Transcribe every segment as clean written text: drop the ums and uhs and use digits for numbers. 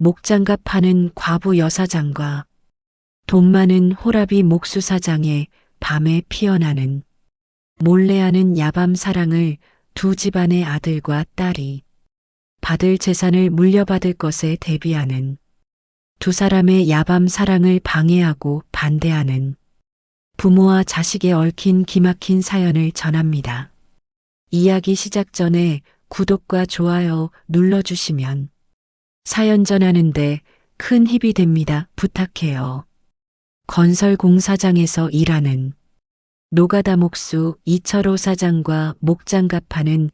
목장갑 파는 과부 여사장과 돈 많은 호라비 목수사장의 밤에 피어나는 몰래하는 야밤 사랑을 두 집안의 아들과 딸이 받을 재산을 물려받을 것에 대비하는 두 사람의 야밤 사랑을 방해하고 반대하는 부모와 자식에 얽힌 기막힌 사연을 전합니다. 이야기 시작 전에 구독과 좋아요 눌러주시면 사연 전하는데 큰 힘이 됩니다. 부탁해요. 건설공사장에서 일하는 노가다 목수 이철호 사장과 목장갑 파는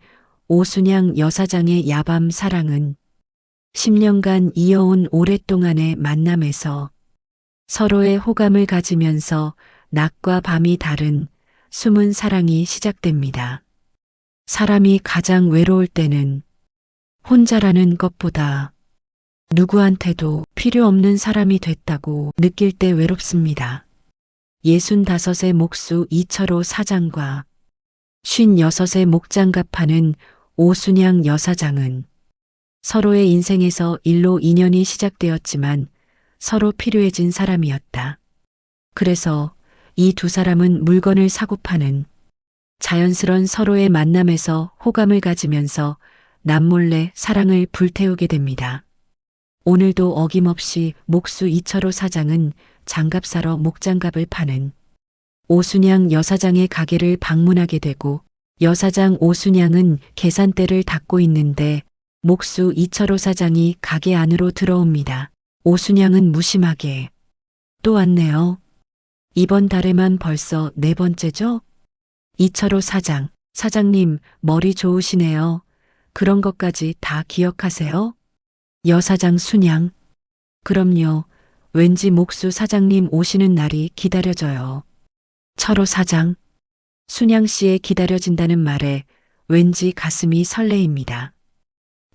오순양 여사장의 야밤 사랑은 10년간 이어온 오랫동안의 만남에서 서로의 호감을 가지면서 낮과 밤이 다른 숨은 사랑이 시작됩니다. 사람이 가장 외로울 때는 혼자라는 것보다 누구한테도 필요 없는 사람이 됐다고 느낄 때 외롭습니다. 65의 목수 이철호 사장과 56의 목장갑 파는 오순양 여사장은 서로의 인생에서 일로 인연이 시작되었지만 서로 필요해진 사람이었다. 그래서 이 두 사람은 물건을 사고 파는 자연스런 서로의 만남에서 호감을 가지면서 남몰래 사랑을 불태우게 됩니다. 오늘도 어김없이 목수 이철호 사장은 장갑 사러 목장갑을 파는 오순양 여사장의 가게를 방문하게 되고 여사장 오순양은 계산대를 닫고 있는데 목수 이철호 사장이 가게 안으로 들어옵니다. 오순양은 무심하게 또 왔네요. 이번 달에만 벌써 4번째죠? 이철호 사장, 사장님 머리 좋으시네요. 그런 것까지 다 기억하세요? 여사장 순양, 그럼요. 왠지 목수 사장님 오시는 날이 기다려져요. 철호 사장, 순양 씨의 기다려진다는 말에 왠지 가슴이 설레입니다.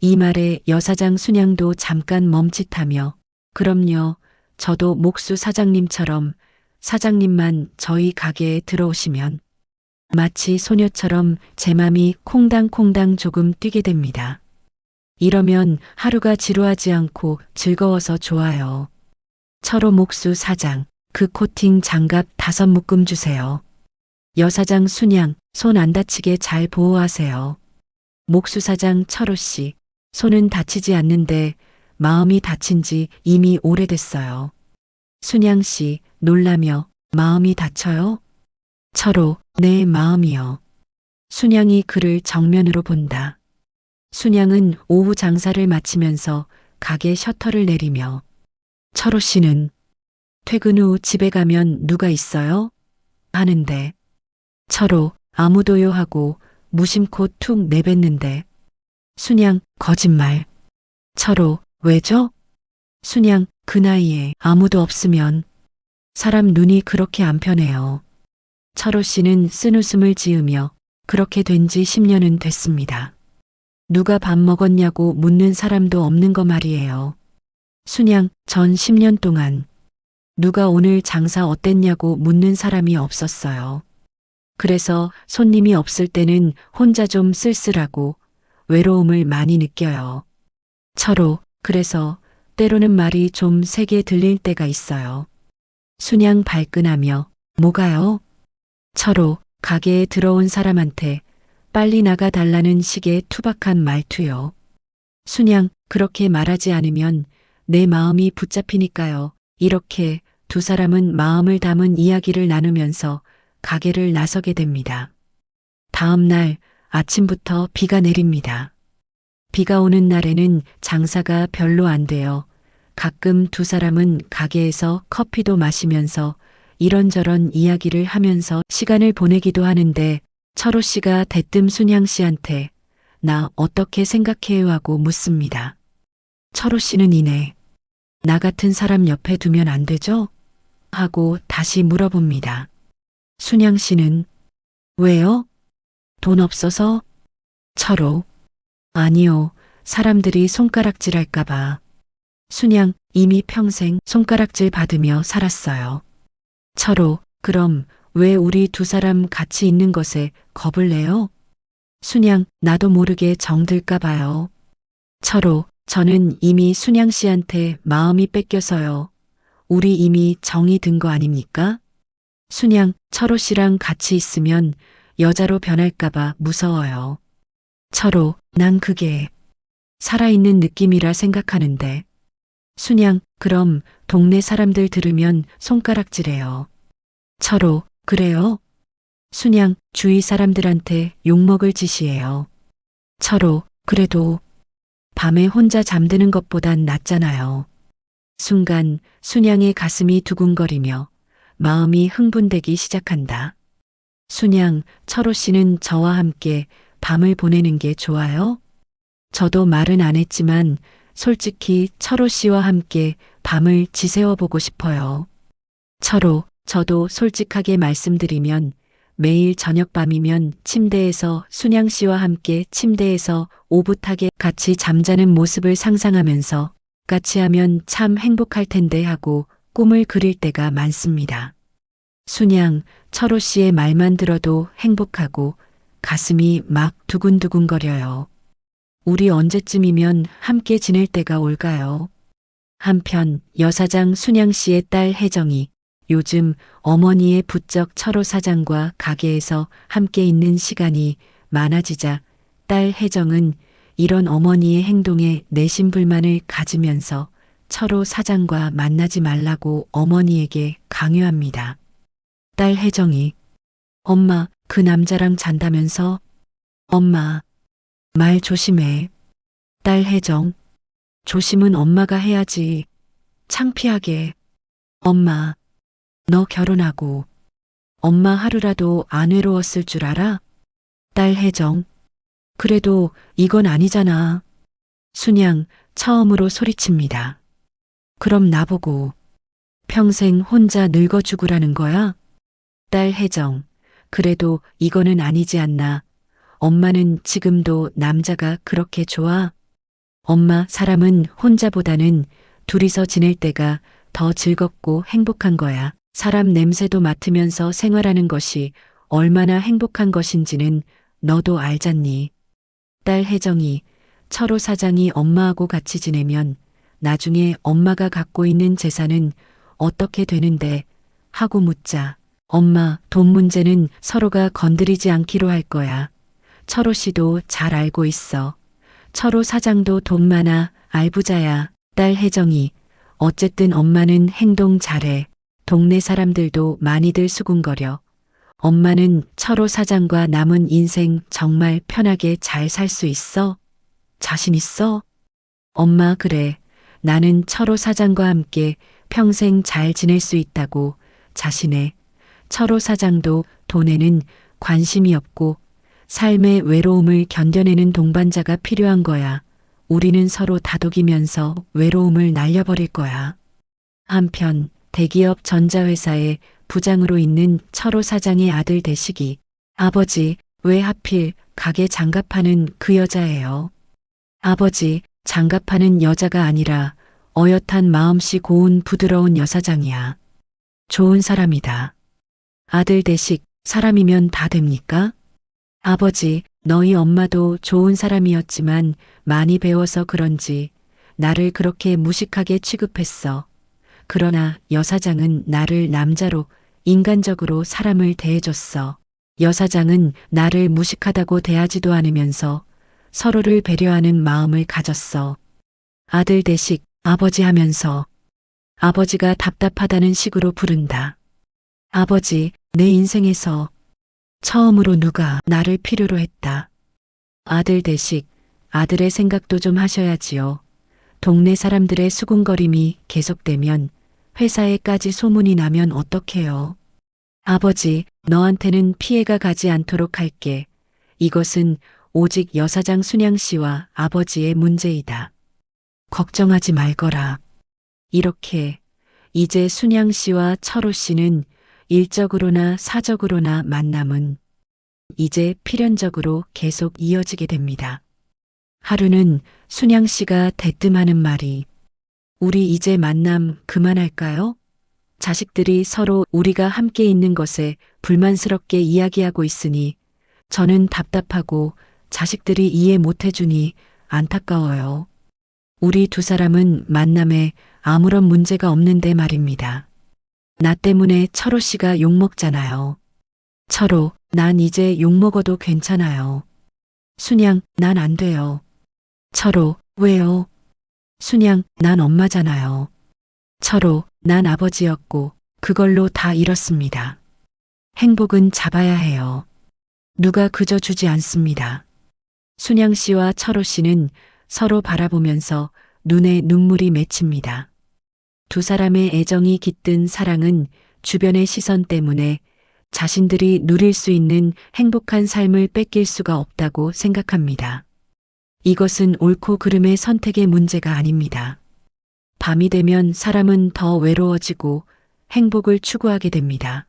이 말에 여사장 순양도 잠깐 멈칫하며 그럼요. 저도 목수 사장님처럼 사장님만 저희 가게에 들어오시면 마치 소녀처럼 제 맘이 콩당콩당 조금 뛰게 됩니다. 이러면 하루가 지루하지 않고 즐거워서 좋아요. 철호 목수 사장, 그 코팅 장갑 5묶음 주세요. 여사장 순양, 손 안 다치게 잘 보호하세요. 목수 사장 철호 씨, 손은 다치지 않는데 마음이 다친 지 이미 오래됐어요. 순양 씨, 놀라며 마음이 다쳐요? 철호, 내 마음이요. 순양이 그를 정면으로 본다. 순양은 오후 장사를 마치면서 가게 셔터를 내리며 철호 씨는 퇴근 후 집에 가면 누가 있어요? 하는데 철호, 아무도요 하고 무심코 툭 내뱉는데 순양, 거짓말. 철호, 왜죠? 순양, 그 나이에 아무도 없으면 사람 눈이 그렇게 안 편해요. 철호 씨는 쓴웃음을 지으며 그렇게 된 지 10년은 됐습니다. 누가 밥 먹었냐고 묻는 사람도 없는 거 말이에요. 순양, 전 10년 동안 누가 오늘 장사 어땠냐고 묻는 사람이 없었어요. 그래서 손님이 없을 때는 혼자 좀 쓸쓸하고 외로움을 많이 느껴요. 철호, 그래서 때로는 말이 좀 세게 들릴 때가 있어요. 순양 발끈하며 뭐가요? 철호, 가게에 들어온 사람한테 빨리 나가 달라는 식의 투박한 말투요. 순양, 그렇게 말하지 않으면 내 마음이 붙잡히니까요. 이렇게 두 사람은 마음을 담은 이야기를 나누면서 가게를 나서게 됩니다. 다음 날 아침부터 비가 내립니다. 비가 오는 날에는 장사가 별로 안 돼요. 가끔 두 사람은 가게에서 커피도 마시면서 이런저런 이야기를 하면서 시간을 보내기도 하는데 철호 씨가 대뜸 순양 씨한테 나 어떻게 생각해요 하고 묻습니다. 철호 씨는 이내 나 같은 사람 옆에 두면 안 되죠? 하고 다시 물어봅니다. 순양 씨는 왜요? 돈 없어서? 철호, 아니요. 사람들이 손가락질 할까봐. 순양, 이미 평생 손가락질 받으며 살았어요. 철호, 그럼 왜 우리 두 사람 같이 있는 것에 겁을 내요? 순양, 나도 모르게 정들까 봐요. 철호, 저는 이미 순양 씨한테 마음이 뺏겨서요. 우리 이미 정이 든 거 아닙니까? 순양, 철호 씨랑 같이 있으면 여자로 변할까봐 무서워요. 철호, 난 그게 살아있는 느낌이라 생각하는데. 순양, 그럼 동네 사람들 들으면 손가락질해요. 철호, 그래요? 순양, 주위 사람들한테 욕먹을 짓이에요. 철호, 그래도 밤에 혼자 잠드는 것보단 낫잖아요. 순간 순양의 가슴이 두근거리며 마음이 흥분되기 시작한다. 순양, 철호 씨는 저와 함께 밤을 보내는 게 좋아요? 저도 말은 안 했지만 솔직히 철호 씨와 함께 밤을 지새워 보고 싶어요. 철호, 저도 솔직하게 말씀드리면 매일 저녁밤이면 침대에서 순양 씨와 함께 침대에서 오붓하게 같이 잠자는 모습을 상상하면서 같이 하면 참 행복할 텐데 하고 꿈을 그릴 때가 많습니다. 순양, 철호 씨의 말만 들어도 행복하고 가슴이 막 두근두근거려요. 우리 언제쯤이면 함께 지낼 때가 올까요? 한편 여사장 순양 씨의 딸 혜정이 요즘 어머니의 부쩍 철호 사장과 가게에서 함께 있는 시간이 많아지자 딸 혜정은 이런 어머니의 행동에 내심 불만을 가지면서 철호 사장과 만나지 말라고 어머니에게 강요합니다. 딸 혜정이, 엄마, 그 남자랑 잔다면서? 엄마, 말 조심해. 딸 혜정, 조심은 엄마가 해야지. 창피하게. 엄마, 너 결혼하고 엄마 하루라도 안 외로웠을 줄 알아? 딸 혜정, 그래도 이건 아니잖아. 순양, 처음으로 소리칩니다. 그럼 나보고 평생 혼자 늙어 죽으라는 거야? 딸 혜정, 그래도 이거는 아니지 않나. 엄마는 지금도 남자가 그렇게 좋아? 엄마, 사람은 혼자보다는 둘이서 지낼 때가 더 즐겁고 행복한 거야. 사람 냄새도 맡으면서 생활하는 것이 얼마나 행복한 것인지는 너도 알잖니. 딸 혜정이, 철호 사장이 엄마하고 같이 지내면 나중에 엄마가 갖고 있는 재산은 어떻게 되는데? 하고 묻자. 엄마, 돈 문제는 서로가 건드리지 않기로 할 거야. 철호 씨도 잘 알고 있어. 철호 사장도 돈 많아, 알부자야. 딸 혜정이, 어쨌든 엄마는 행동 잘해. 동네 사람들도 많이들 수군거려. 엄마는 철호 사장과 남은 인생 정말 편하게 잘 살 수 있어? 자신 있어? 엄마, 그래. 나는 철호 사장과 함께 평생 잘 지낼 수 있다고 자신해. 철호 사장도 돈에는 관심이 없고 삶의 외로움을 견뎌내는 동반자가 필요한 거야. 우리는 서로 다독이면서 외로움을 날려버릴 거야. 한편 대기업 전자회사의 부장으로 있는 철호 사장의 아들 대식이, 아버지, 왜 하필 가게 장갑하는 그 여자예요? 아버지, 장갑하는 여자가 아니라 어엿한 마음씨 고운 부드러운 여사장이야. 좋은 사람이다. 아들 대식, 사람이면 다 됩니까? 아버지, 너희 엄마도 좋은 사람이었지만 많이 배워서 그런지 나를 그렇게 무식하게 취급했어. 그러나 여사장은 나를 남자로 인간적으로 사람을 대해줬어. 여사장은 나를 무식하다고 대하지도 않으면서 서로를 배려하는 마음을 가졌어. 아들 대식, 아버지 하면서 아버지가 답답하다는 식으로 부른다. 아버지, 내 인생에서 처음으로 누가 나를 필요로 했다. 아들 대식, 아들의 생각도 좀 하셔야지요. 동네 사람들의 수군거림이 계속되면 회사에까지 소문이 나면 어떡해요. 아버지, 너한테는 피해가 가지 않도록 할게. 이것은 오직 여사장 순양 씨와 아버지의 문제이다. 걱정하지 말거라. 이렇게 이제 순양 씨와 철호 씨는 일적으로나 사적으로나 만남은 이제 필연적으로 계속 이어지게 됩니다. 하루는 순양 씨가 대뜸하는 말이, 우리 이제 만남 그만할까요? 자식들이 서로 우리가 함께 있는 것에 불만스럽게 이야기하고 있으니 저는 답답하고 자식들이 이해 못해주니 안타까워요. 우리 두 사람은 만남에 아무런 문제가 없는데 말입니다. 나 때문에 철호 씨가 욕먹잖아요. 철호, 난 이제 욕먹어도 괜찮아요. 순양, 난 안 돼요. 철호, 왜요? 순양, 난 엄마잖아요. 철호, 난 아버지였고 그걸로 다 잃었습니다. 행복은 잡아야 해요. 누가 그저 주지 않습니다. 순양 씨와 철호 씨는 서로 바라보면서 눈에 눈물이 맺힙니다. 두 사람의 애정이 깃든 사랑은 주변의 시선 때문에 자신들이 누릴 수 있는 행복한 삶을 뺏길 수가 없다고 생각합니다. 이것은 옳고 그름의 선택의 문제가 아닙니다. 밤이 되면 사람은 더 외로워지고 행복을 추구하게 됩니다.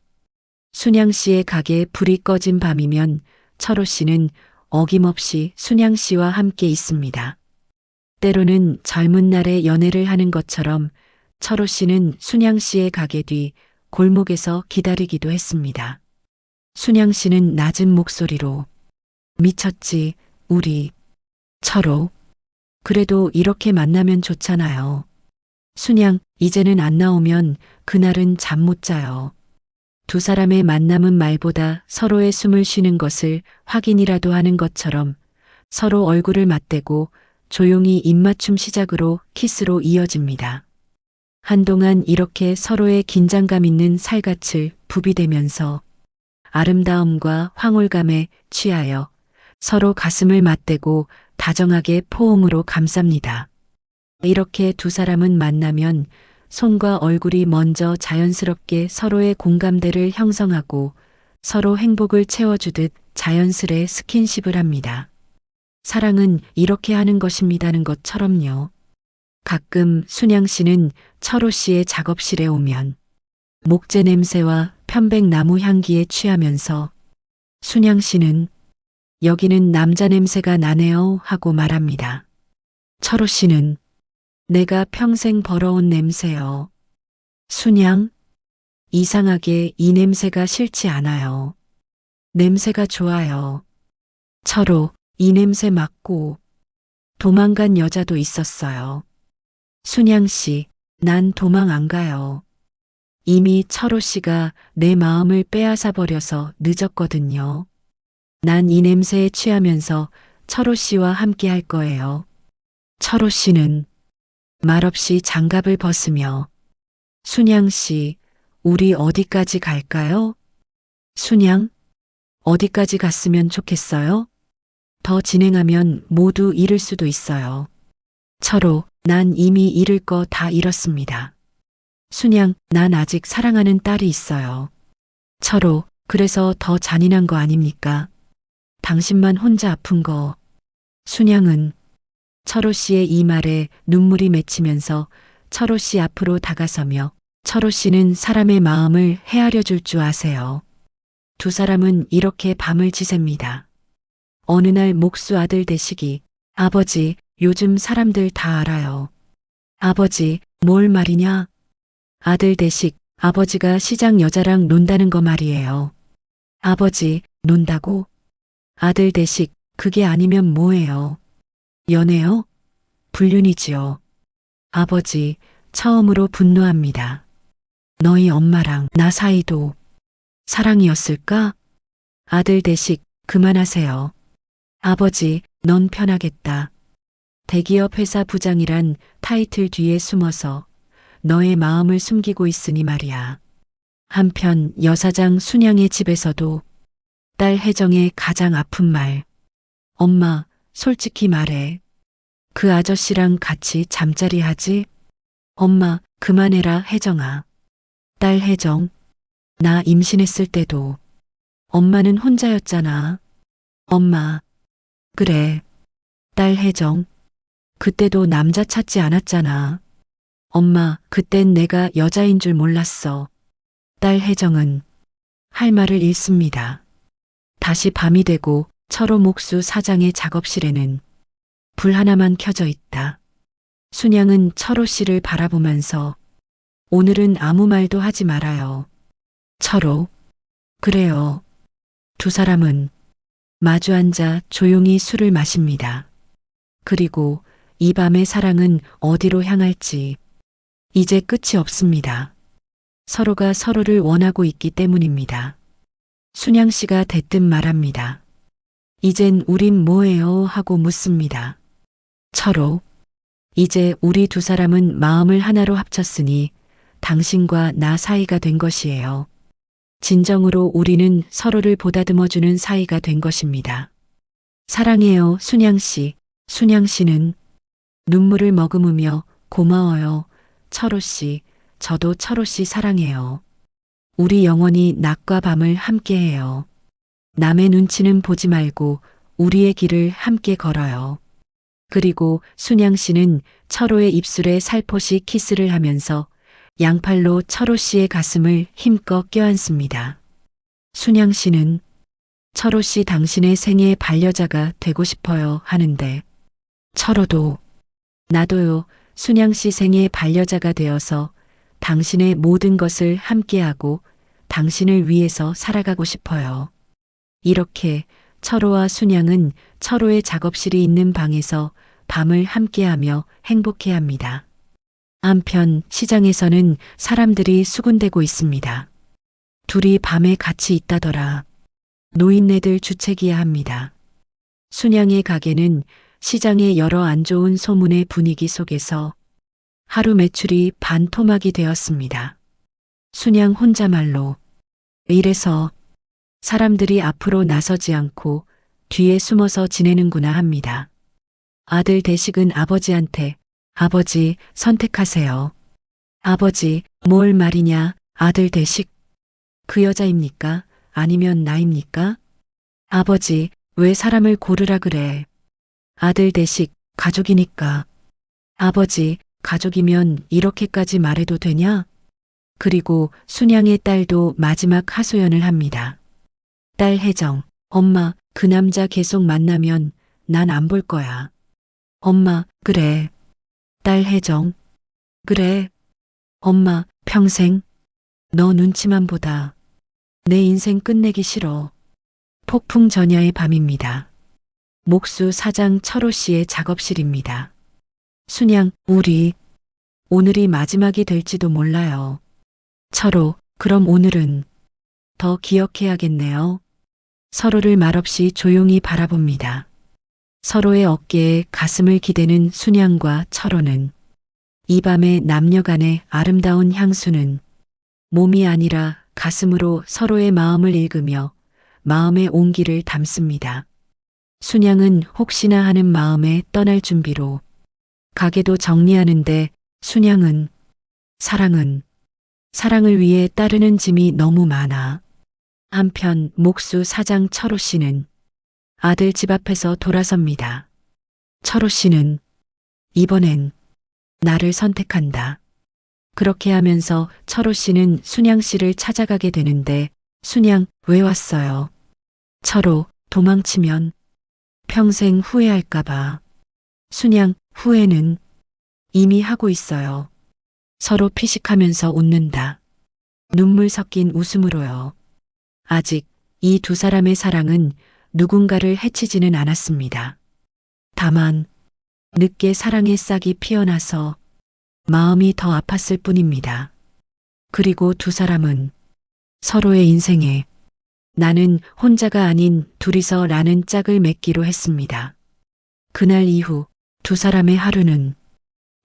순양 씨의 가게에 불이 꺼진 밤이면 철호 씨는 어김없이 순양 씨와 함께 있습니다. 때로는 젊은 날에 연애를 하는 것처럼 철호 씨는 순양 씨의 가게 뒤 골목에서 기다리기도 했습니다. 순양 씨는 낮은 목소리로 미쳤지, 우리. 철호. 그래도 이렇게 만나면 좋잖아요. 순양, 이제는 안 나오면 그날은 잠 못 자요. 두 사람의 만남은 말보다 서로의 숨을 쉬는 것을 확인이라도 하는 것처럼 서로 얼굴을 맞대고 조용히 입맞춤 시작으로 키스로 이어집니다. 한동안 이렇게 서로의 긴장감 있는 살갗을 부비대면서 아름다움과 황홀감에 취하여 서로 가슴을 맞대고 다정하게 포옹으로 감쌉니다. 이렇게 두 사람은 만나면 손과 얼굴이 먼저 자연스럽게 서로의 공감대를 형성하고 서로 행복을 채워주듯 자연스레 스킨십을 합니다. 사랑은 이렇게 하는 것입니다는 것처럼요. 가끔 순양 씨는 철호 씨의 작업실에 오면 목재 냄새와 편백나무 향기에 취하면서 순양 씨는 여기는 남자 냄새가 나네요 하고 말합니다. 철호 씨는 내가 평생 벌어온 냄새요. 순양, 이상하게 이 냄새가 싫지 않아요. 냄새가 좋아요. 철호, 이 냄새 맡고 도망간 여자도 있었어요. 순양 씨, 난 도망 안 가요. 이미 철호 씨가 내 마음을 빼앗아 버려서 늦었거든요. 난 이 냄새에 취하면서 철호 씨와 함께 할 거예요. 철호 씨는 말없이 장갑을 벗으며 순양 씨, 우리 어디까지 갈까요? 순양, 어디까지 갔으면 좋겠어요? 더 진행하면 모두 잃을 수도 있어요. 철호, 난 이미 잃을 거 다 잃었습니다. 순양, 난 아직 사랑하는 딸이 있어요. 철호, 그래서 더 잔인한 거 아닙니까? 당신만 혼자 아픈 거. 순양은 철호 씨의 이 말에 눈물이 맺히면서 철호 씨 앞으로 다가서며 철호 씨는 사람의 마음을 헤아려 줄 줄 아세요. 두 사람은 이렇게 밤을 지셉니다. 어느 날 목수 아들 대식이 아버지, 요즘 사람들 다 알아요. 아버지, 뭘 말이냐? 아들 대식, 아버지가 시장 여자랑 논다는 거 말이에요. 아버지, 논다고? 아들 대식, 그게 아니면 뭐예요? 연애요? 불륜이지요. 아버지, 처음으로 분노합니다. 너희 엄마랑 나 사이도 사랑이었을까? 아들 대식, 그만하세요. 아버지, 넌 편하겠다. 대기업 회사 부장이란 타이틀 뒤에 숨어서 너의 마음을 숨기고 있으니 말이야. 한편 여사장 순양의 집에서도 딸 혜정의 가장 아픈 말. 엄마, 솔직히 말해. 그 아저씨랑 같이 잠자리 하지? 엄마, 그만해라, 혜정아. 딸 혜정, 나 임신했을 때도 엄마는 혼자였잖아. 엄마, 그래. 딸 혜정, 그때도 남자 찾지 않았잖아. 엄마, 그땐 내가 여자인 줄 몰랐어. 딸 혜정은 할 말을 잃습니다. 다시 밤이 되고 철호 목수 사장의 작업실에는 불 하나만 켜져 있다. 순양은 철호 씨를 바라보면서 오늘은 아무 말도 하지 말아요. 철호, 그래요. 두 사람은 마주 앉아 조용히 술을 마십니다. 그리고 이 밤의 사랑은 어디로 향할지 이제 끝이 없습니다. 서로가 서로를 원하고 있기 때문입니다. 순양 씨가 대뜸 말합니다. 이젠 우린 뭐해요? 하고 묻습니다. 철호, 이제 우리 두 사람은 마음을 하나로 합쳤으니 당신과 나 사이가 된 것이에요. 진정으로 우리는 서로를 보다듬어주는 사이가 된 것입니다. 사랑해요, 순양 씨. 순양 씨는 눈물을 머금으며 고마워요, 철호 씨. 저도 철호 씨 사랑해요. 우리 영원히 낮과 밤을 함께해요. 남의 눈치는 보지 말고 우리의 길을 함께 걸어요. 그리고 순양 씨는 철호의 입술에 살포시 키스를 하면서 양팔로 철호 씨의 가슴을 힘껏 껴안습니다. 순양 씨는 철호 씨 당신의 생애의 반려자가 되고 싶어요 하는데 철호도 나도요 순양 씨 생애의 반려자가 되어서 당신의 모든 것을 함께하고 당신을 위해서 살아가고 싶어요. 이렇게 철호와 순양은 철호의 작업실이 있는 방에서 밤을 함께하며 행복해합니다. 한편 시장에서는 사람들이 수군대고 있습니다. 둘이 밤에 같이 있다더라. 노인네들 주책이야 합니다. 순양의 가게는 시장의 여러 안 좋은 소문의 분위기 속에서 하루 매출이 반토막이 되었습니다. 순양 혼자말로 이래서 사람들이 앞으로 나서지 않고 뒤에 숨어서 지내는구나 합니다. 아들 대식은 아버지한테 아버지 선택하세요. 아버지 뭘 말이냐 아들 대식. 그 여자입니까? 아니면 나입니까? 아버지 왜 사람을 고르라 그래. 아들 대식 가족이니까. 아버지 가족이면 이렇게까지 말해도 되냐? 그리고 순양의 딸도 마지막 하소연을 합니다. 딸 혜정, 엄마 그 남자 계속 만나면 난 안 볼 거야. 엄마 그래. 딸 혜정, 그래. 엄마 평생 너 눈치만 보다. 내 인생 끝내기 싫어. 폭풍 전야의 밤입니다. 목수 사장 철호 씨의 작업실입니다. 순양, 우리 오늘이 마지막이 될지도 몰라요. 철호, 그럼 오늘은 더 기억해야겠네요. 서로를 말없이 조용히 바라봅니다. 서로의 어깨에 가슴을 기대는 순양과 철호는 이 밤의 남녀간의 아름다운 향수는 몸이 아니라 가슴으로 서로의 마음을 읽으며 마음의 온기를 담습니다. 순양은 혹시나 하는 마음에 떠날 준비로 가게도 정리하는데 순양은 사랑을 위해 따르는 짐이 너무 많아. 한편 목수 사장 철호 씨는 아들 집 앞에서 돌아섭니다. 철호 씨는 이번엔 나를 선택한다. 그렇게 하면서 철호 씨는 순양 씨를 찾아가게 되는데 순양 왜 왔어요? 철호 도망치면 평생 후회할까봐. 순양 후회는 이미 하고 있어요. 서로 피식하면서 웃는다. 눈물 섞인 웃음으로요. 아직 이 두 사람의 사랑은 누군가를 해치지는 않았습니다. 다만 늦게 사랑의 싹이 피어나서 마음이 더 아팠을 뿐입니다. 그리고 두 사람은 서로의 인생에 나는 혼자가 아닌 둘이서 라는 짝을 맺기로 했습니다. 그날 이후 두 사람의 하루는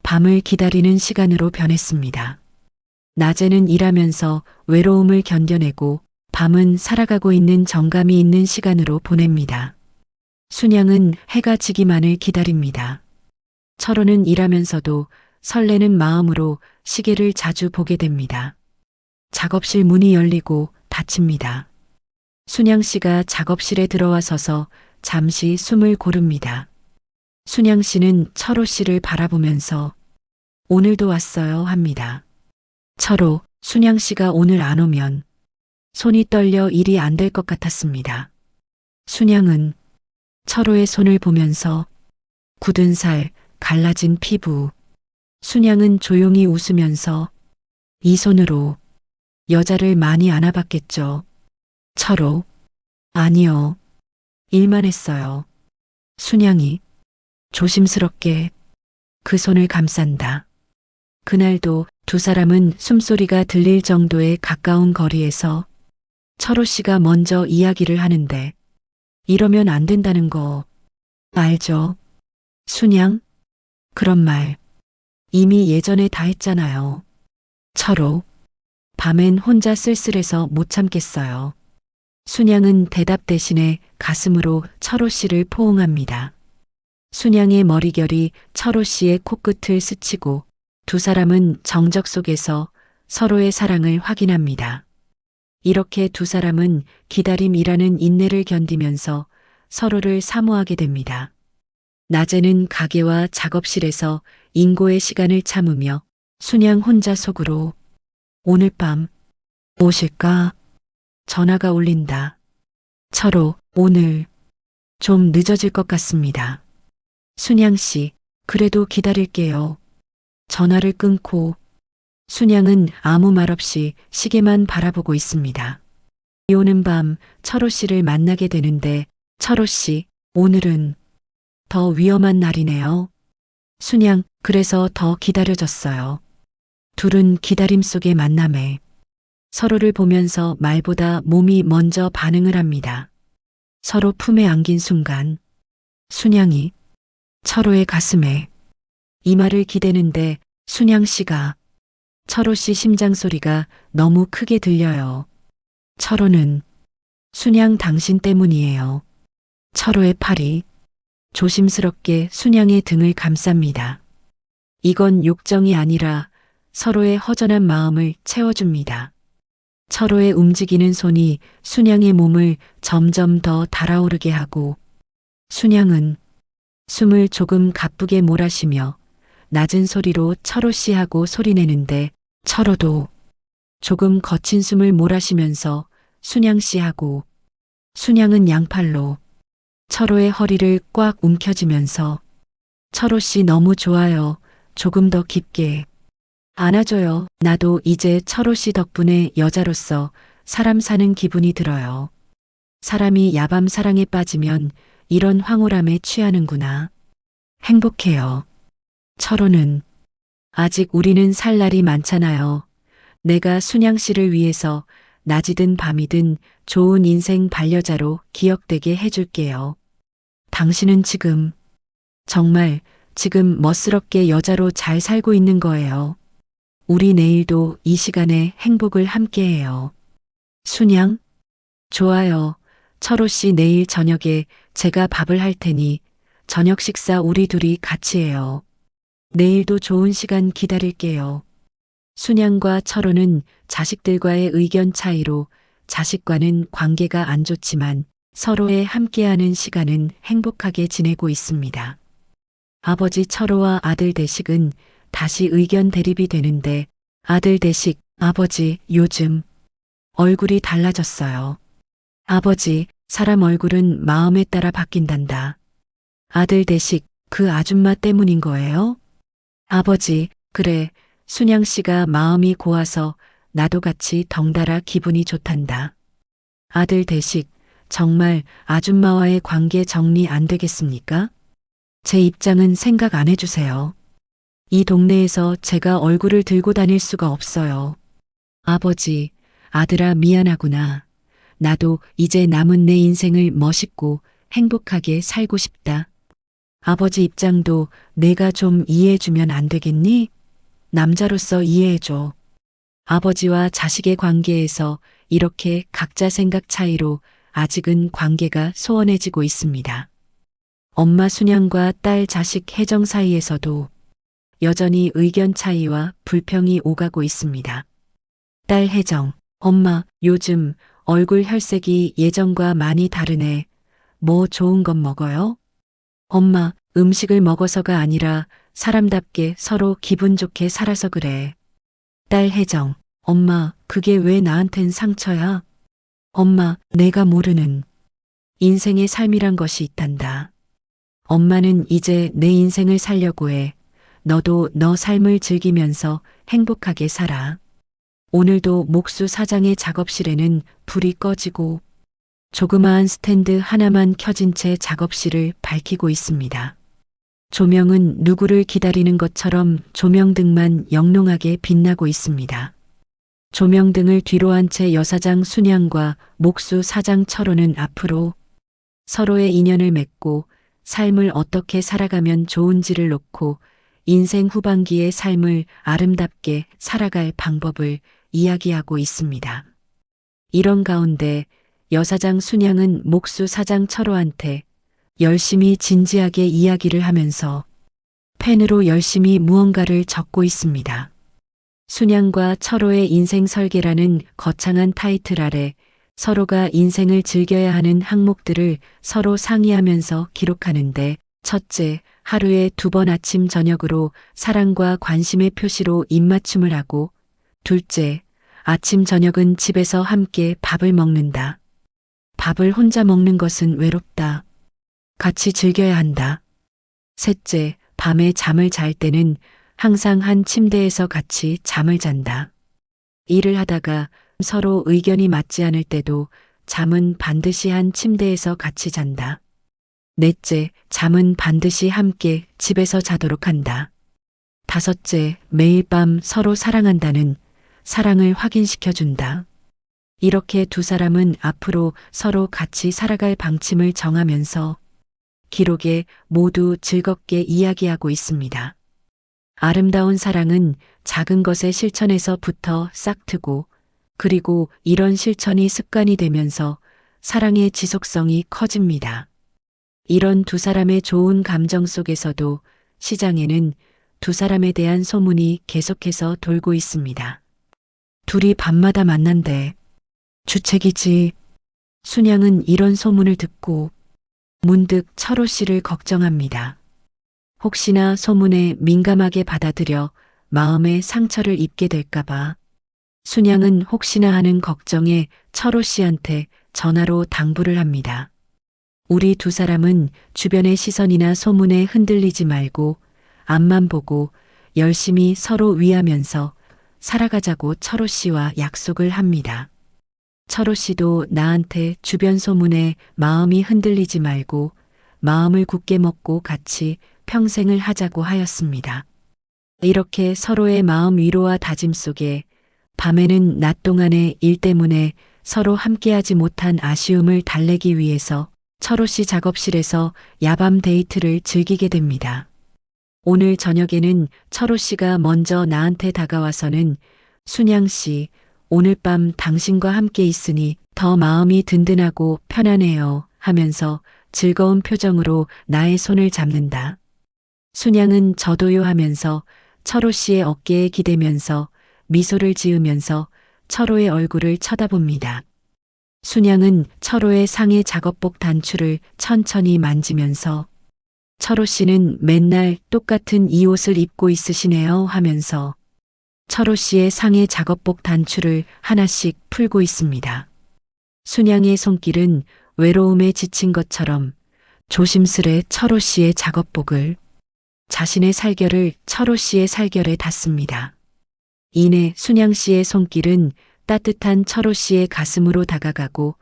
밤을 기다리는 시간으로 변했습니다. 낮에는 일하면서 외로움을 견뎌내고 밤은 살아가고 있는 정감이 있는 시간으로 보냅니다. 순양은 해가 지기만을 기다립니다. 철호는 일하면서도 설레는 마음으로 시계를 자주 보게 됩니다. 작업실 문이 열리고 닫힙니다. 순양 씨가 작업실에 들어와 서서 잠시 숨을 고릅니다. 순양 씨는 철호 씨를 바라보면서 오늘도 왔어요 합니다. 철호, 순양 씨가 오늘 안 오면 손이 떨려 일이 안 될 것 같았습니다. 순양은 철호의 손을 보면서 굳은 살, 갈라진 피부. 순양은 조용히 웃으면서 이 손으로 여자를 많이 안아봤겠죠. 철호, 아니요. 일만 했어요. 순양이 조심스럽게 그 손을 감싼다. 그날도 두 사람은 숨소리가 들릴 정도의 가까운 거리에서 철호 씨가 먼저 이야기를 하는데 이러면 안 된다는 거 알죠? 순양? 그런 말 이미 예전에 다 했잖아요. 철호. 밤엔 혼자 쓸쓸해서 못 참겠어요. 순양은 대답 대신에 가슴으로 철호 씨를 포옹합니다. 순양의 머리결이 철호 씨의 코끝을 스치고 두 사람은 정적 속에서 서로의 사랑을 확인합니다. 이렇게 두 사람은 기다림이라는 인내를 견디면서 서로를 사모하게 됩니다. 낮에는 가게와 작업실에서 인고의 시간을 참으며 순양 혼자 속으로 오늘 밤 오실까? 전화가 울린다. 철호, 오늘 좀 늦어질 것 같습니다. 순양 씨, 그래도 기다릴게요. 전화를 끊고 순양은 아무 말 없이 시계만 바라보고 있습니다. 비 오는 밤 철호 씨를 만나게 되는데 철호 씨, 오늘은 더 위험한 날이네요. 순양, 그래서 더 기다려졌어요. 둘은 기다림 속의 만남에 서로를 보면서 말보다 몸이 먼저 반응을 합니다. 서로 품에 안긴 순간 순양이 철호의 가슴에 이마를 기대는데 순양 씨가 철호 씨 심장 소리가 너무 크게 들려요. 철호는 순양 당신 때문이에요. 철호의 팔이 조심스럽게 순양의 등을 감쌉니다. 이건 욕정이 아니라 서로의 허전한 마음을 채워줍니다. 철호의 움직이는 손이 순양의 몸을 점점 더 달아오르게 하고 순양은 숨을 조금 가쁘게 몰아쉬며 낮은 소리로 철호 씨하고 소리내는데 철호도 조금 거친 숨을 몰아쉬면서 순양 씨하고 순양은 양팔로 철호의 허리를 꽉 움켜쥐면서 철호 씨 너무 좋아요. 조금 더 깊게 안아줘요. 나도 이제 철호 씨 덕분에 여자로서 사람 사는 기분이 들어요. 사람이 야밤 사랑에 빠지면 이런 황홀함에 취하는구나. 행복해요. 철호는 아직 우리는 살 날이 많잖아요. 내가 순양 씨를 위해서 낮이든 밤이든 좋은 인생 반려자로 기억되게 해줄게요. 당신은 지금 정말 지금 멋스럽게 여자로 잘 살고 있는 거예요. 우리 내일도 이 시간에 행복을 함께해요. 순양? 좋아요. 철호 씨 내일 저녁에 제가 밥을 할 테니 저녁 식사 우리 둘이 같이 해요. 내일도 좋은 시간 기다릴게요. 순양과 철호는 자식들과의 의견 차이로 자식과는 관계가 안 좋지만 서로의 함께하는 시간은 행복하게 지내고 있습니다. 아버지 철호와 아들 대식은 다시 의견 대립이 되는데 아들 대식, 아버지 요즘 얼굴이 달라졌어요. 아버지, 사람 얼굴은 마음에 따라 바뀐단다. 아들 대식, 그 아줌마 때문인 거예요? 아버지, 그래, 순양 씨가 마음이 고와서 나도 같이 덩달아 기분이 좋단다. 아들 대식, 정말 아줌마와의 관계 정리 안 되겠습니까? 제 입장은 생각 안 해주세요. 이 동네에서 제가 얼굴을 들고 다닐 수가 없어요. 아버지, 아들아 미안하구나. 나도 이제 남은 내 인생을 멋있고 행복하게 살고 싶다. 아버지 입장도 내가 좀 이해해주면 안 되겠니? 남자로서 이해해줘. 아버지와 자식의 관계에서 이렇게 각자 생각 차이로 아직은 관계가 소원해지고 있습니다. 엄마 순양과 딸 자식 혜정 사이에서도 여전히 의견 차이와 불평이 오가고 있습니다. 딸 혜정, 엄마, 요즘 얼굴 혈색이 예전과 많이 다르네. 뭐 좋은 것 먹어요? 엄마, 음식을 먹어서가 아니라 사람답게 서로 기분 좋게 살아서 그래. 딸 혜정, 엄마, 그게 왜 나한텐 상처야? 엄마, 내가 모르는 인생의 삶이란 것이 있단다. 엄마는 이제 내 인생을 살려고 해. 너도 너 삶을 즐기면서 행복하게 살아. 오늘도 목수 사장의 작업실에는 불이 꺼지고 조그마한 스탠드 하나만 켜진 채 작업실을 밝히고 있습니다. 조명은 누구를 기다리는 것처럼 조명등만 영롱하게 빛나고 있습니다. 조명등을 뒤로 한 채 여사장 순양과 목수 사장 철호는 앞으로 서로의 인연을 맺고 삶을 어떻게 살아가면 좋은지를 놓고 인생 후반기의 삶을 아름답게 살아갈 방법을 이야기하고 있습니다. 이런 가운데 여사장 순양은 목수 사장 철호한테 열심히 진지하게 이야기를 하면서 펜으로 열심히 무언가를 적고 있습니다. 순양과 철호의 인생 설계라는 거창한 타이틀 아래 서로가 인생을 즐겨야 하는 항목들을 서로 상의하면서 기록하는데, 첫째, 하루에 2번 아침 저녁으로 사랑과 관심의 표시로 입맞춤을 하고, 둘째, 아침 저녁은 집에서 함께 밥을 먹는다. 밥을 혼자 먹는 것은 외롭다. 같이 즐겨야 한다. 셋째, 밤에 잠을 잘 때는 항상 한 침대에서 같이 잠을 잔다. 일을 하다가 서로 의견이 맞지 않을 때도 잠은 반드시 한 침대에서 같이 잔다. 넷째, 잠은 반드시 함께 집에서 자도록 한다. 다섯째, 매일 밤 서로 사랑한다는 사랑을 확인시켜준다. 이렇게 두 사람은 앞으로 서로 같이 살아갈 방침을 정하면서 기록에 모두 즐겁게 이야기하고 있습니다. 아름다운 사랑은 작은 것의 실천에서부터 싹트고, 그리고 이런 실천이 습관이 되면서 사랑의 지속성이 커집니다. 이런 두 사람의 좋은 감정 속에서도 시장에는 두 사람에 대한 소문이 계속해서 돌고 있습니다. 둘이 밤마다 만난대. 주책이지. 순양은 이런 소문을 듣고 문득 철호 씨를 걱정합니다. 혹시나 소문에 민감하게 받아들여 마음에 상처를 입게 될까봐. 순양은 혹시나 하는 걱정에 철호 씨한테 전화로 당부를 합니다. 우리 두 사람은 주변의 시선이나 소문에 흔들리지 말고 앞만 보고 열심히 서로 위하면서 살아가자고 철호 씨와 약속을 합니다. 철호 씨도 나한테 주변 소문에 마음이 흔들리지 말고 마음을 굳게 먹고 같이 평생을 하자고 하였습니다. 이렇게 서로의 마음 위로와 다짐 속에 밤에는 낮 동안의 일 때문에 서로 함께하지 못한 아쉬움을 달래기 위해서 철호 씨 작업실에서 야밤 데이트를 즐기게 됩니다. 오늘 저녁에는 철호 씨가 먼저 나한테 다가와서는 순양 씨, 오늘 밤 당신과 함께 있으니 더 마음이 든든하고 편안해요 하면서 즐거운 표정으로 나의 손을 잡는다. 순양은 저도요 하면서 철호 씨의 어깨에 기대면서 미소를 지으면서 철호의 얼굴을 쳐다봅니다. 순양은 철호의 상의 작업복 단추를 천천히 만지면서 철호 씨는 맨날 똑같은 이 옷을 입고 있으시네요 하면서 철호 씨의 상의 작업복 단추를 하나씩 풀고 있습니다. 순양의 손길은 외로움에 지친 것처럼 조심스레 철호 씨의 작업복을, 자신의 살결을 철호 씨의 살결에 닿습니다. 이내 순양 씨의 손길은 따뜻한 철호 씨의 가슴으로 다가가고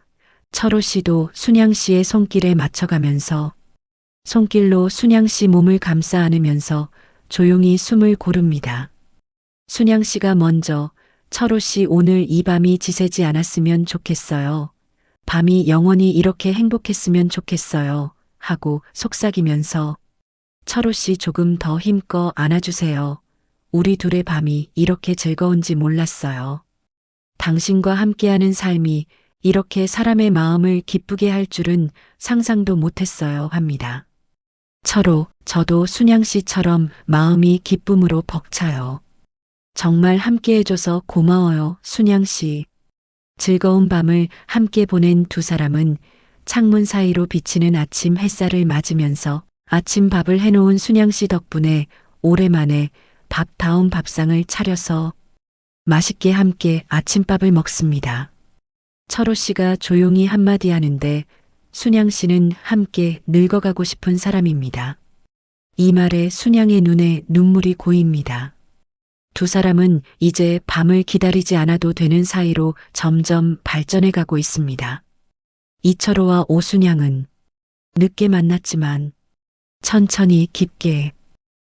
철호 씨도 순양 씨의 손길에 맞춰가면서 손길로 순양 씨 몸을 감싸 안으면서 조용히 숨을 고릅니다. 순양 씨가 먼저 철호 씨 오늘 이 밤이 지새지 않았으면 좋겠어요. 밤이 영원히 이렇게 행복했으면 좋겠어요. 하고 속삭이면서 철호 씨 조금 더 힘껏 안아주세요. 우리 둘의 밤이 이렇게 즐거운지 몰랐어요. 당신과 함께하는 삶이 이렇게 사람의 마음을 기쁘게 할 줄은 상상도 못했어요 합니다. 철호, 저도 순양 씨처럼 마음이 기쁨으로 벅차요. 정말 함께해줘서 고마워요, 순양 씨. 즐거운 밤을 함께 보낸 두 사람은 창문 사이로 비치는 아침 햇살을 맞으면서 아침 밥을 해놓은 순양 씨 덕분에 오랜만에 밥다운 밥상을 차려서 맛있게 함께 아침밥을 먹습니다. 철호 씨가 조용히 한마디 하는데 순양 씨는 함께 늙어가고 싶은 사람입니다. 이 말에 순양의 눈에 눈물이 고입니다. 두 사람은 이제 밤을 기다리지 않아도 되는 사이로 점점 발전해 가고 있습니다. 이철호와 오순양은 늦게 만났지만 천천히 깊게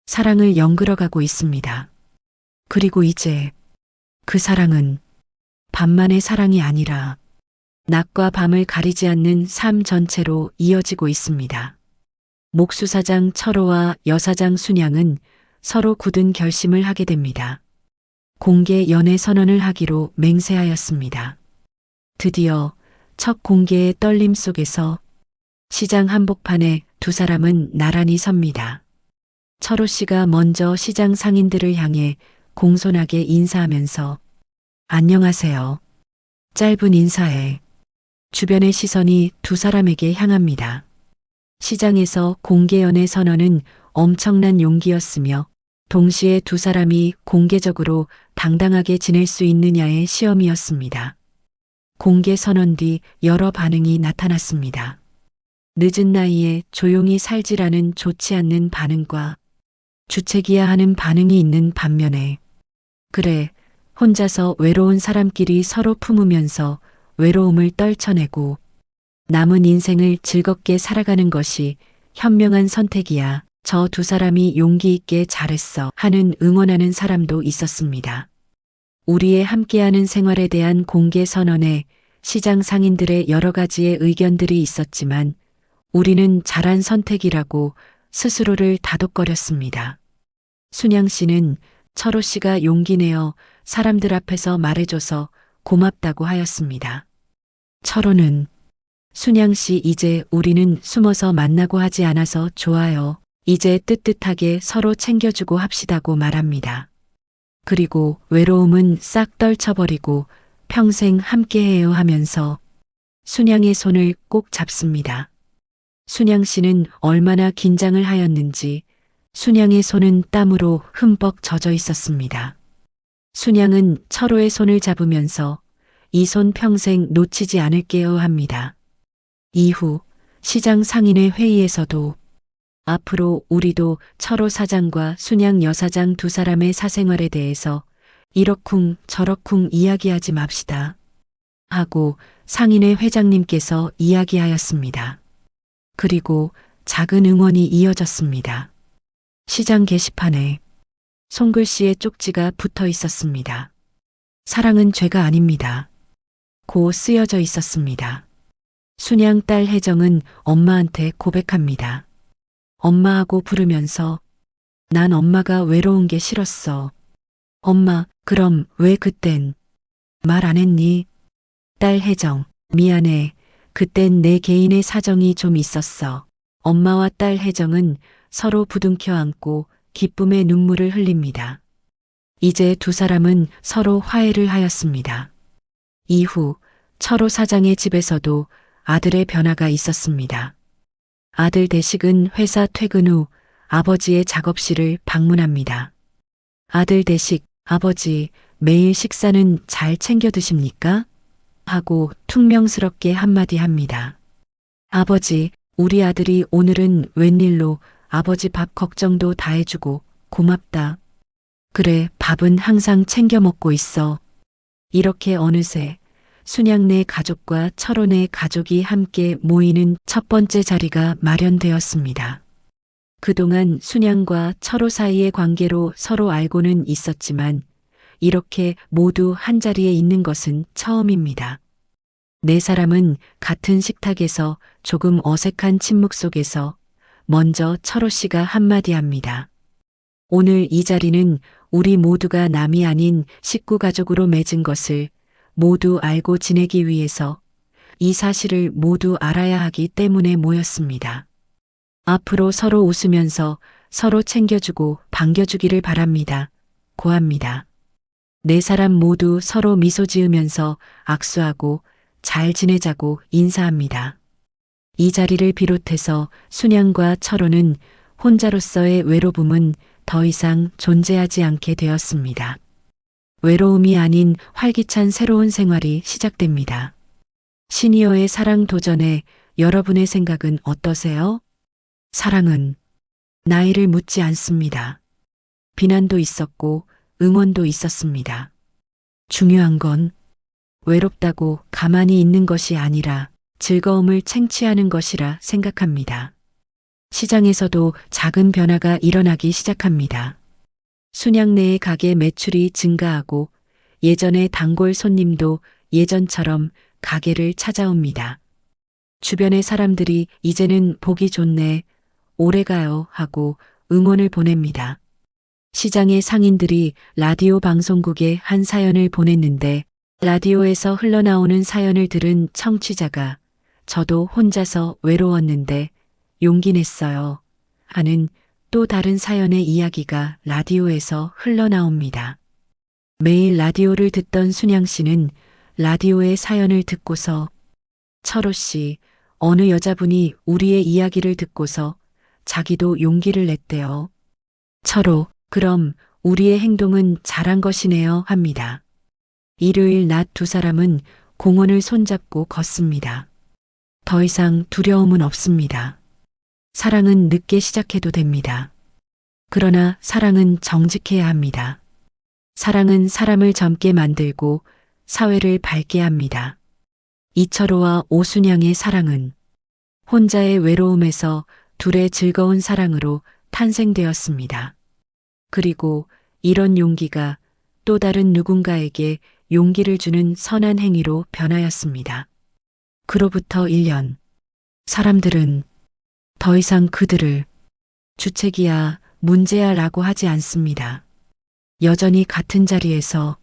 사랑을 연그러가고 있습니다. 그리고 이제 그 사랑은 밤만의 사랑이 아니라 낮과 밤을 가리지 않는 삶 전체로 이어지고 있습니다. 목수사장 철호와 여사장 순양은 서로 굳은 결심을 하게 됩니다. 공개 연애 선언을 하기로 맹세하였습니다. 드디어 첫 공개의 떨림 속에서 시장 한복판에 두 사람은 나란히 섭니다. 철호 씨가 먼저 시장 상인들을 향해 공손하게 인사하면서 안녕하세요. 짧은 인사에 주변의 시선이 두 사람에게 향합니다. 시장에서 공개 연애 선언은 엄청난 용기였으며 동시에 두 사람이 공개적으로 당당하게 지낼 수 있느냐의 시험이었습니다. 공개 선언 뒤 여러 반응이 나타났습니다. 늦은 나이에 조용히 살지라는 좋지 않는 반응과 주책이야 하는 반응이 있는 반면에 그래, 혼자서 외로운 사람끼리 서로 품으면서 외로움을 떨쳐내고 남은 인생을 즐겁게 살아가는 것이 현명한 선택이야. 저 두 사람이 용기 있게 잘했어 하는 응원하는 사람도 있었습니다. 우리의 함께하는 생활에 대한 공개 선언에 시장 상인들의 여러 가지의 의견들이 있었지만 우리는 잘한 선택이라고 스스로를 다독거렸습니다. 순양 씨는 철호 씨가 용기 내어 사람들 앞에서 말해줘서 고맙다고 하였습니다. 철호는 순양 씨 이제 우리는 숨어서 만나고 하지 않아서 좋아요. 이제 뜨뜻하게 서로 챙겨주고 합시다고 말합니다. 그리고 외로움은 싹 떨쳐버리고 평생 함께해요 하면서 순양의 손을 꼭 잡습니다. 순양 씨는 얼마나 긴장을 하였는지 순양의 손은 땀으로 흠뻑 젖어 있었습니다. 순양은 철호의 손을 잡으면서 이 손 평생 놓치지 않을게요 합니다. 이후 시장 상인회 회의에서도 앞으로 우리도 철호 사장과 순양 여사장 두 사람의 사생활에 대해서 이러쿵 저러쿵 이야기하지 맙시다 하고 상인회 회장님께서 이야기하였습니다. 그리고 작은 응원이 이어졌습니다. 시장 게시판에 손글씨의 쪽지가 붙어 있었습니다. 사랑은 죄가 아닙니다. 고 쓰여져 있었습니다. 순양 딸 혜정은 엄마한테 고백합니다. 엄마하고 부르면서 난 엄마가 외로운 게 싫었어. 엄마, 그럼 왜 그땐 말 안 했니? 딸 혜정, 미안해. 그땐 내 개인의 사정이 좀 있었어. 엄마와 딸 혜정은 서로 부둥켜 안고 기쁨의 눈물을 흘립니다. 이제 두 사람은 서로 화해를 하였습니다. 이후 철호 사장의 집에서도 아들의 변화가 있었습니다. 아들 대식은 회사 퇴근 후 아버지의 작업실을 방문합니다. 아들 대식, 아버지, 매일 식사는 잘 챙겨 드십니까? 하고 퉁명스럽게 한마디 합니다. 아버지, 우리 아들이 오늘은 웬일로 아버지 밥 걱정도 다 해주고 고맙다. 그래, 밥은 항상 챙겨 먹고 있어. 이렇게 어느새 순양네 가족과 철호네 가족이 함께 모이는 첫 번째 자리가 마련되었습니다. 그동안 순양과 철호 사이의 관계로 서로 알고는 있었지만 이렇게 모두 한자리에 있는 것은 처음입니다. 네 사람은 같은 식탁에서 조금 어색한 침묵 속에서 먼저 철호 씨가 한마디 합니다. 오늘 이 자리는 우리 모두가 남이 아닌 식구 가족으로 맺은 것을 모두 알고 지내기 위해서 이 사실을 모두 알아야 하기 때문에 모였습니다. 앞으로 서로 웃으면서 서로 챙겨주고 반겨주기를 바랍니다. 고합니다. 네 사람 모두 서로 미소 지으면서 악수하고 잘 지내자고 인사합니다. 이 자리를 비롯해서 순양과 철호는 혼자로서의 외로움은 더 이상 존재하지 않게 되었습니다. 외로움이 아닌 활기찬 새로운 생활이 시작됩니다. 시니어의 사랑 도전에 여러분의 생각은 어떠세요? 사랑은 나이를 묻지 않습니다. 비난도 있었고 응원도 있었습니다. 중요한 건 외롭다고 가만히 있는 것이 아니라 즐거움을 챙취하는 것이라 생각합니다. 시장에서도 작은 변화가 일어나기 시작합니다. 순양 내의 가게 매출이 증가하고 예전의 단골 손님도 예전처럼 가게를 찾아옵니다. 주변의 사람들이 이제는 보기 좋네, 오래가요 하고 응원을 보냅니다. 시장의 상인들이 라디오 방송국에 한 사연을 보냈는데 라디오에서 흘러나오는 사연을 들은 청취자가 저도 혼자서 외로웠는데 용기 냈어요 하는 또 다른 사연의 이야기가 라디오에서 흘러나옵니다. 매일 라디오를 듣던 순양 씨는 라디오의 사연을 듣고서 철호 씨, 어느 여자분이 우리의 이야기를 듣고서 자기도 용기를 냈대요. 철호, 그럼 우리의 행동은 잘한 것이네요 합니다. 일요일 낮 두 사람은 공원을 손잡고 걷습니다. 더 이상 두려움은 없습니다. 사랑은 늦게 시작해도 됩니다. 그러나 사랑은 정직해야 합니다. 사랑은 사람을 젊게 만들고 사회를 밝게 합니다. 이철호와 오순양의 사랑은 혼자의 외로움에서 둘의 즐거운 사랑으로 탄생되었습니다. 그리고 이런 용기가 또 다른 누군가에게 용기를 주는 선한 행위로 변하였습니다. 그로부터 1년. 사람들은 더 이상 그들을 주책이야, 문제야 라고 하지 않습니다. 여전히 같은 자리에서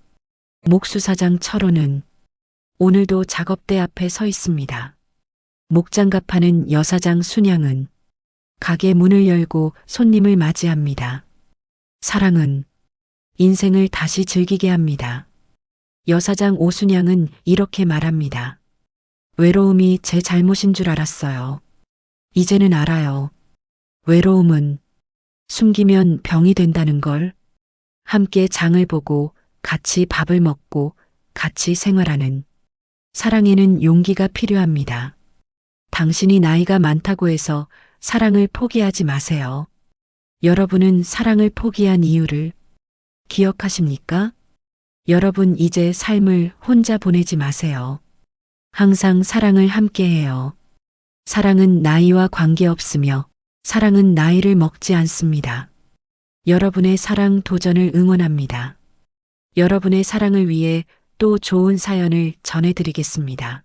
목수사장 철호는 오늘도 작업대 앞에 서 있습니다. 목장갑하는 여사장 순양은 가게 문을 열고 손님을 맞이합니다. 사랑은 인생을 다시 즐기게 합니다. 여사장 오순양은 이렇게 말합니다. 외로움이 제 잘못인 줄 알았어요. 이제는 알아요. 외로움은 숨기면 병이 된다는 걸. 함께 장을 보고 같이 밥을 먹고 같이 생활하는 사랑에는 용기가 필요합니다. 당신이 나이가 많다고 해서 사랑을 포기하지 마세요. 여러분은 사랑을 포기한 이유를 기억하십니까? 여러분 이제 삶을 혼자 보내지 마세요. 항상 사랑을 함께해요. 사랑은 나이와 관계없으며 사랑은 나이를 먹지 않습니다. 여러분의 사랑 도전을 응원합니다. 여러분의 사랑을 위해 또 좋은 사연을 전해드리겠습니다.